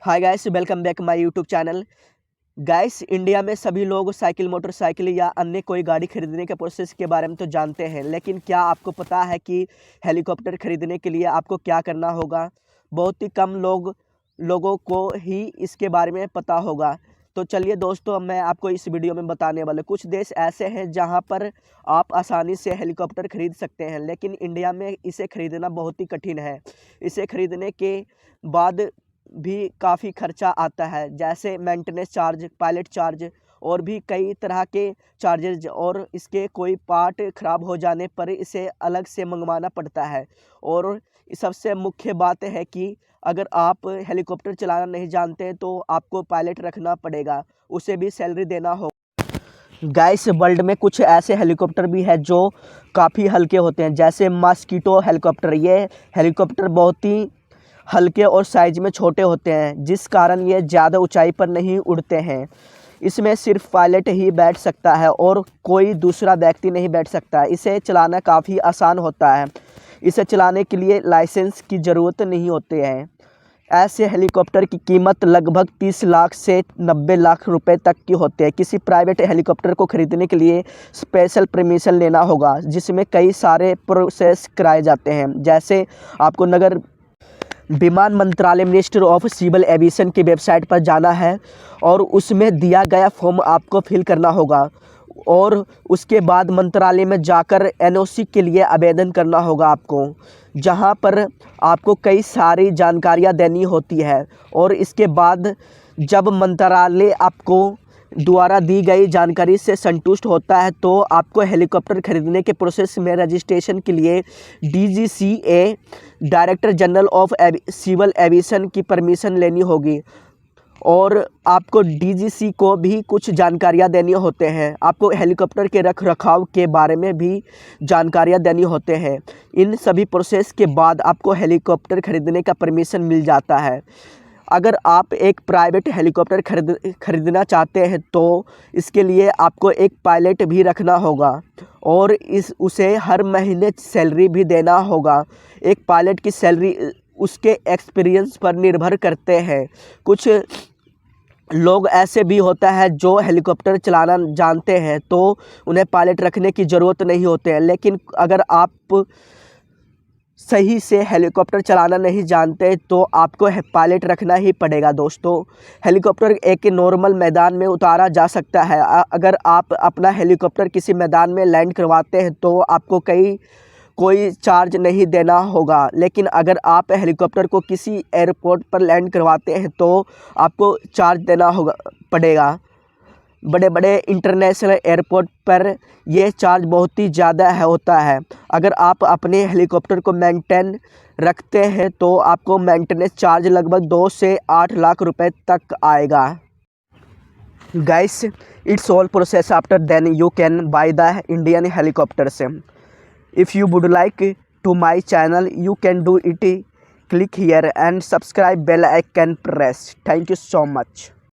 Hi guys, welcome back my YouTube channel. Guys, India में सभी लोग साइकिल, मोटरसाइकिल या अन्य कोई गाड़ी खरीदने के प्रोसेस के बारे में तो जानते हैं, लेकिन क्या आपको पता है कि हेलीकॉप्टर खरीदने के लिए आपको क्या करना होगा? बहुत ही कम लोगों को ही इसके बारे में पता होगा। तो चलिए दोस्तों, अब मैं आपको इस वीडियो में बताने वाला कुछ देश ऐसे हैं जहां पर आप आसानी से हेलीकॉप्टर खरीद सकते हैं, लेकिन इंडिया में इसे खरीदना बहुत ही कठिन है। इसे खरीदने के बाद भी काफ़ी खर्चा आता है, जैसे मेंटेनेंस चार्ज, पायलट चार्ज और भी कई तरह के चार्जेज, और इसके कोई पार्ट ख़राब हो जाने पर इसे अलग से मंगवाना पड़ता है। और सबसे मुख्य बात है कि अगर आप हेलीकॉप्टर चलाना नहीं जानते तो आपको पायलट रखना पड़ेगा, उसे भी सैलरी देना हो। गाइस, वर्ल्ड में कुछ ऐसे हेलीकॉप्टर भी हैं जो काफ़ी हल्के होते हैं, जैसे मॉस्किटो हेलीकॉप्टर। ये हेलीकॉप्टर बहुत ही हल्के और साइज़ में छोटे होते हैं, जिस कारण ये ज़्यादा ऊंचाई पर नहीं उड़ते हैं। इसमें सिर्फ पायलट ही बैठ सकता है और कोई दूसरा व्यक्ति नहीं बैठ सकता। इसे चलाना काफ़ी आसान होता है। इसे चलाने के लिए लाइसेंस की ज़रूरत नहीं होती है। ऐसे हेलीकॉप्टर की कीमत लगभग 30 लाख से 90 लाख रुपए तक की होती है। किसी प्राइवेट हेलीकॉप्टर को खरीदने के लिए स्पेशल परमिशन लेना होगा, जिसमें कई सारे प्रोसेस कराए जाते हैं। जैसे आपको नगर विमान मंत्रालय, मिनिस्ट्री ऑफ सिविल एविएशन की वेबसाइट पर जाना है और उसमें दिया गया फॉर्म आपको फिल करना होगा, और उसके बाद मंत्रालय में जाकर एनओसी के लिए आवेदन करना होगा आपको, जहां पर आपको कई सारी जानकारियां देनी होती है। और इसके बाद जब मंत्रालय आपको द्वारा दी गई जानकारी से संतुष्ट होता है तो आपको हेलीकॉप्टर खरीदने के प्रोसेस में रजिस्ट्रेशन के लिए DGCA, director general of civil aviation की परमिशन लेनी होगी। और आपको डीजीसी को भी कुछ जानकारियां देनी होते हैं। आपको हेलीकॉप्टर के रख रखाव के बारे में भी जानकारियां देनी होते हैं। इन सभी प्रोसेस के बाद आपको हेलीकॉप्टर खरीदने का परमिशन मिल जाता है। अगर आप एक प्राइवेट हेलीकॉप्टर खरीदना चाहते हैं तो इसके लिए आपको एक पायलट भी रखना होगा और उसे हर महीने सैलरी भी देना होगा। एक पायलट की सैलरी उसके एक्सपीरियंस पर निर्भर करते हैं। कुछ लोग ऐसे भी होता है जो हेलीकॉप्टर चलाना जानते हैं तो उन्हें पायलट रखने की ज़रूरत नहीं होती है, लेकिन अगर आप सही से हेलीकॉप्टर चलाना नहीं जानते तो आपको पायलट रखना ही पड़ेगा। दोस्तों, हेलीकॉप्टर एक नॉर्मल मैदान में उतारा जा सकता है। अगर आप अपना हेलीकॉप्टर किसी मैदान में लैंड करवाते हैं तो आपको कोई चार्ज नहीं देना होगा, लेकिन अगर आप हेलीकॉप्टर को किसी एयरपोर्ट पर लैंड करवाते हैं तो आपको चार्ज देना पड़ेगा। बड़े बड़े इंटरनेशनल एयरपोर्ट पर यह चार्ज बहुत ही ज़्यादा होता है। अगर आप अपने हेलीकॉप्टर को मेंटेन रखते हैं तो आपको मेंटेनेंस चार्ज लगभग 2 से 8 लाख रुपए तक आएगा। Guys, it's all process after then you can buy the Indian helicopters. If you would like to my channel you can do it, click here and subscribe bell icon press. Thank you so much.